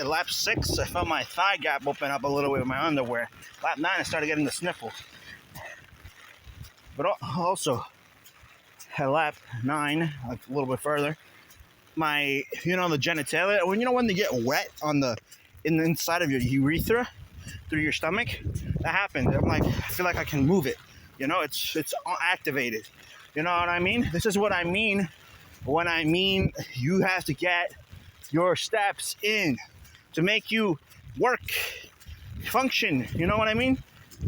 at lap 6, I felt my thigh gap open up a little bit with my underwear. Lap 9, I started getting the sniffles. But also, at lap 9, like a little bit further, my, the genitalia, when they get wet on the inside of your urethra through your stomach, that happens. I'm like, I feel like I can move it. It's activated. You know what I mean? This is what I mean when I mean you have to get your steps in to make you work, function. You know what I mean?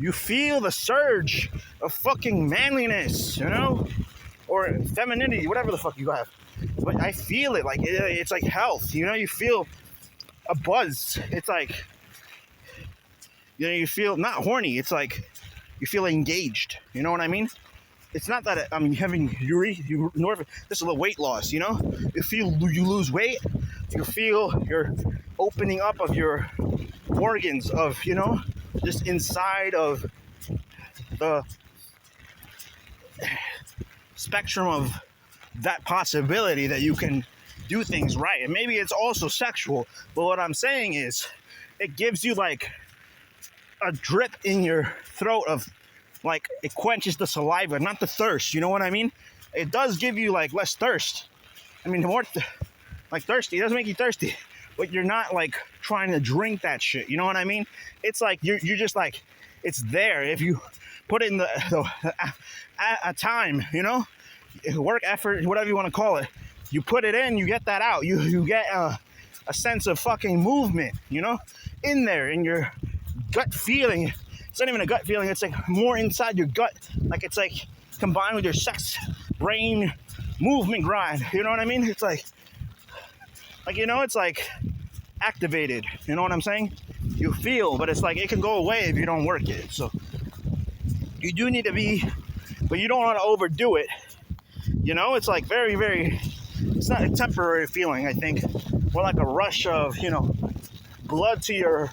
You feel the surge of fucking manliness, or femininity, whatever the fuck you have. But I feel it, like it's like health. You feel a buzz. It's like, you feel not horny. It's like you feel engaged. You know what I mean? It's not that I'm having this is a weight loss. You feel you lose weight. You feel you're opening up of your organs of just inside of the spectrum of that possibility that you can do things right. And maybe it's also sexual, but what I'm saying is it gives you like a drip in your throat of, like, it quenches the saliva, not the thirst. You know what I mean? It does give you like less thirst. I mean, the more thirsty, it doesn't make you thirsty, but you're not like trying to drink that shit. You know what I mean? It's like you're just like, it's there. If you put it in a time, work effort, whatever you want to call it, you put it in, you get that out. You get a sense of fucking movement, in there, in your gut feeling. It's not even a gut feeling. It's like more inside your gut. Like it's like combined with your sex brain movement grind. You know what I mean? It's like it's like activated. You know what I'm saying? You feel, but it's like it can go away if you don't work it. So you do need to be, but you don't want to overdo it. It's like very, very, it's not a temporary feeling, I think. More like a rush of, blood to your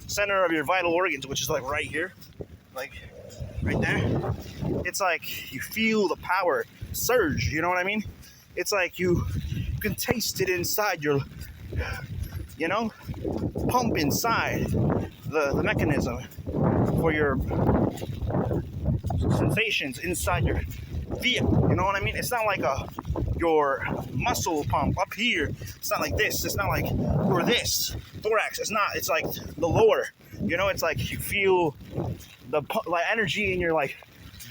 center of your vital organs, which is like right here, like right there. It's like you feel the power surge, you know what I mean? It's like you can taste it inside your, pump inside the mechanism for your sensations inside your vehicle. You know what I mean? It's not like your muscle pump up here. It's not like this. It's not like your this thorax. It's not. It's like the lower. It's like you feel the energy in your like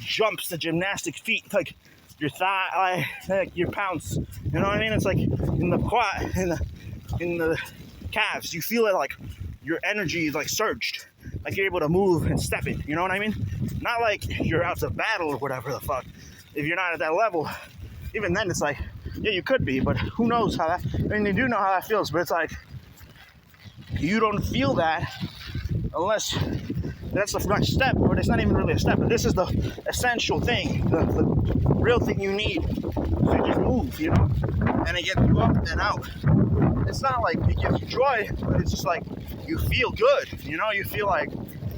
jumps, the gymnastic feet, like your thigh, like your pounce. You know what I mean? It's like in the quad, in the calves. You feel it like your energy is like surged, like you're able to move and step it. You know what I mean? Not like you're out to battle or whatever the fuck. If you're not at that level, even then it's like, yeah, you could be, but who knows how that, you do know how that feels, but it's like, you don't feel that unless that's the next step, but it's not even really a step, but this is the essential thing, the real thing you need to just move, and it gets you up and out. It's not like it gives you joy, but it's just like, you feel good, you feel like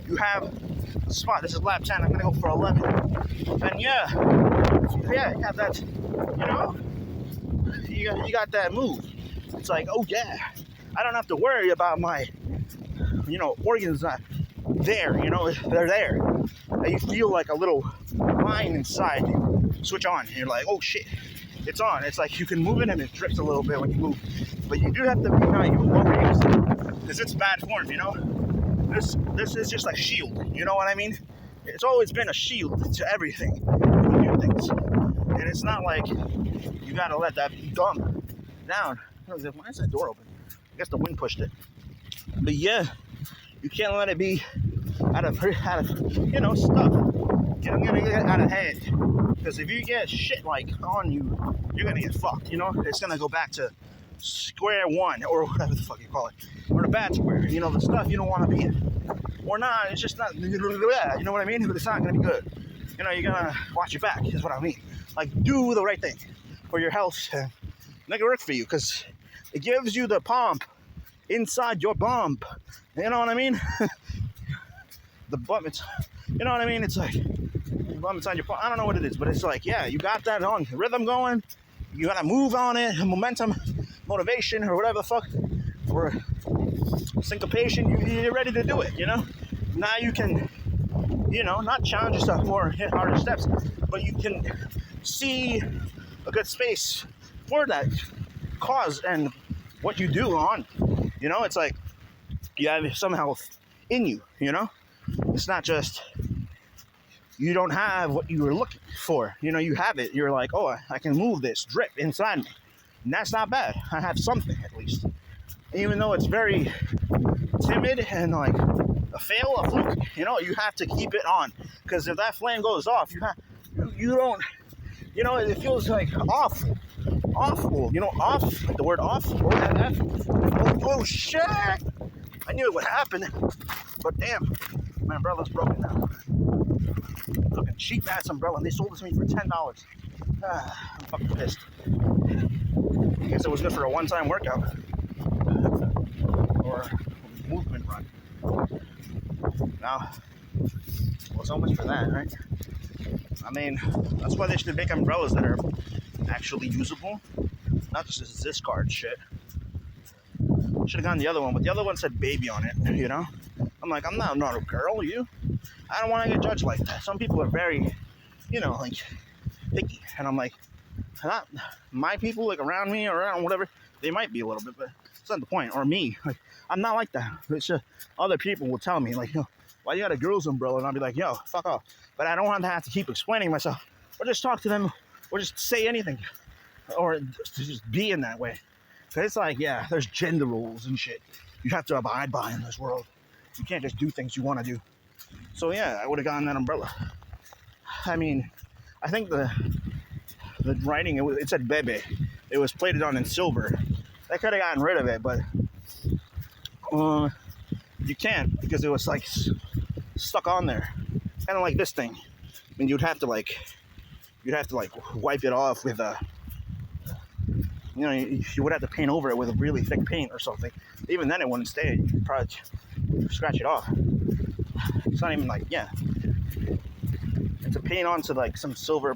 you have a spot. This is lap 10, I'm gonna go for 11, and yeah, you have that, you got that move. It's like, oh yeah, I don't have to worry about my, organs not there, they're there. And you feel like a little line inside, you switch on, and you're like, oh shit, it's on. It's like you can move it and it drips a little bit when you move, but you do have to be not overuse it, because it's bad form, This is just a shield, you know what I mean? It's always been a shield to everything when you do things. And it's not like you gotta let that dumb down. Why is that door open? I guess the wind pushed it. But yeah, you can't let it be out of stuff. You're gonna get out of hand. Because if you get shit like on you, you're gonna get fucked, It's gonna go back to square one, or whatever the fuck you call it. Or the bad square, the stuff you don't want to be in. Or not, it's just not, you know what I mean? But it's not gonna be good. You're gonna watch your back, is what I mean. Like, do the right thing for your health and make it work for you, because it gives you the pump inside your bump. You know what I mean? The bump, it's, you know what I mean? It's like, the bump inside your pump. I don't know what it is, but it's like, yeah, you got that on rhythm going. You gotta move on it, momentum, motivation, or whatever the fuck. or syncopation, you're ready to do it, you know? Now you can, you know, not challenge yourself more, hit harder steps, but you can see a good space for that cause and what you do on. You know, it's like you have some health in you, you know? It's not just you don't have what you were looking for. You know, you have it. You're like, oh, I can move this drip inside me. And that's not bad. I have something at least. Even though it's very timid and like a fail, a fluke, you know, you have to keep it on. Because if that flame goes off, you don't, you know, it feels like awful. Awful. You know, off, like the word off. Oh, shit. I knew it would happen. But damn, my umbrella's broken now. Fucking cheap ass umbrella, and they sold it to me for $10. I'm fucking pissed. I guess it was good for a one-time workout or movement run. Now, well, so much for that, right? I mean, that's why they should make umbrellas that are actually usable, not just this discard shit. Should have gotten the other one, but the other one said baby on it, you know? I'm like, I'm not a girl, you. I don't want to get judged like that. Some people are very, you know, like, picky. And I'm like, not my people, like, around me or around whatever, they might be a little bit, but it's not the point. Or me. Like, I'm not like that. It's just other people will tell me, like, yo, why you got a girl's umbrella? And I'll be like, yo, fuck off. But I don't want to have to keep explaining myself. Or just talk to them, or just say anything. Or just be in that way. Because it's like, yeah, there's gender rules and shit you have to abide by in this world. You can't just do things you want to do. So yeah, I would have gotten that umbrella. I mean, I think the writing, it said Bebe. It was plated on in silver. I could have gotten rid of it, but you can't because it was like stuck on there. Kind of like this thing. I mean, you'd have to like wipe it off with a, you know, you would have to paint over it with a really thick paint or something. Even then it wouldn't stay. You'd probably scratch it off. It's not even like, yeah. It's a paint onto like some silver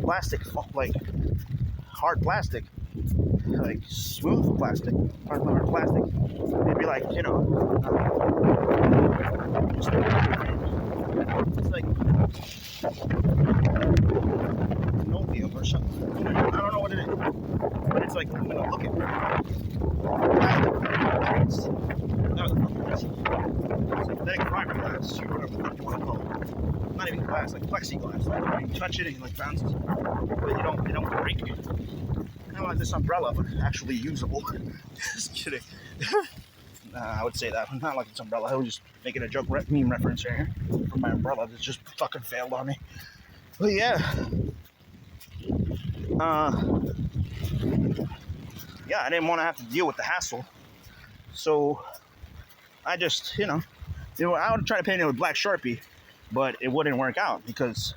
plastic, like hard plastic, like smooth plastic, hard plastic. It'd be like, you know, it's like linoleum or something. I don't know what it is, but it's like aluminum looking. It's synthetic fiberglass, or whatever the fuck you want to call it. Not even glass, like plexiglass. Like you touch it and it like bounces, but you don't break it. Kind of like this umbrella, but actually usable. Just kidding. I would say that, not like this umbrella. I was just making a joke meme reference here for my umbrella that just fucking failed on me. But yeah, yeah, I didn't want to have to deal with the hassle, so I just, you know, I would try to paint it with black Sharpie, but it wouldn't work out because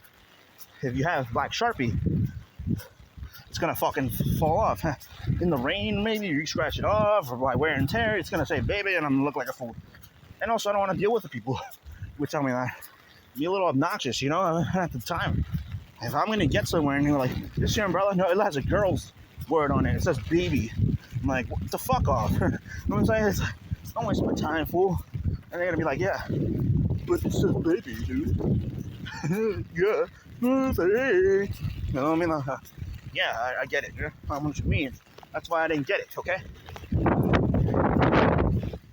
if you have black Sharpie, it's gonna fucking fall off. In the rain, maybe you scratch it off, or by wear and tear, it's gonna say baby, and I'm gonna look like a fool. And also, I don't want to deal with the people who would tell me that. Be a little obnoxious, you know, at the time. If I'm gonna get somewhere and you're like, this is your umbrella? No, it has a girl's word on it. It says baby. I'm like, what the fuck off? You know what I'm saying? It's like, don't waste my time, fool. And they're gonna be like, yeah, but it says baby, dude. Yeah, baby. You know what I mean? Like, yeah, I get it. You know what you mean? That's why I didn't get it, okay?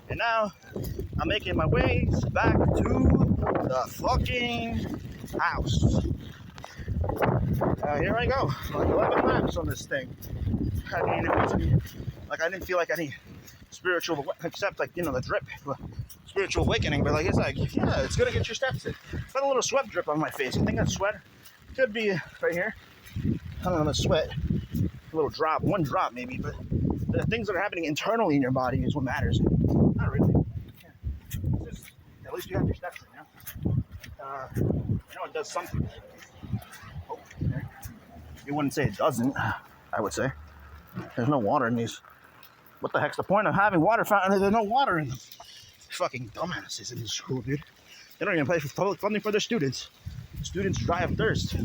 And now, I'm making my way back to the fucking house. Here I go. Like 11 laps on this thing. I mean, it wasn't, like, I didn't feel like any spiritual, except like, you know, the drip, spiritual awakening, but like, it's like, yeah, it's gonna get your steps in. Got a little sweat drip on my face. You think that's sweat? Could be right here. I don't know, the sweat. A little drop, one drop maybe, but the things that are happening internally in your body is what matters. Not really. Yeah. Just, at least you have your steps in, you know? I know it does something. Oh, there. You wouldn't say it doesn't, I would say. There's no water in these. What the heck's the point of having water fountains if there's no water in them? Fucking dumbasses in this school, dude. They don't even pay for public funding for their students. Students die of thirst.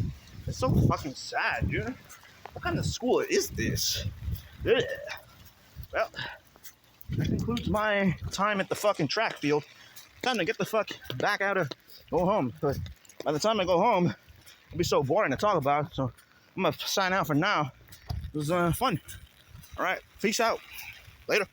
It's so fucking sad, dude. What kind of school is this? Ugh. Well, that concludes my time at the fucking track field. Time to get the fuck back out of go home. But by the time I go home, it'll be so boring to talk about. So I'm gonna sign out for now. It was fun. All right, peace out. Later.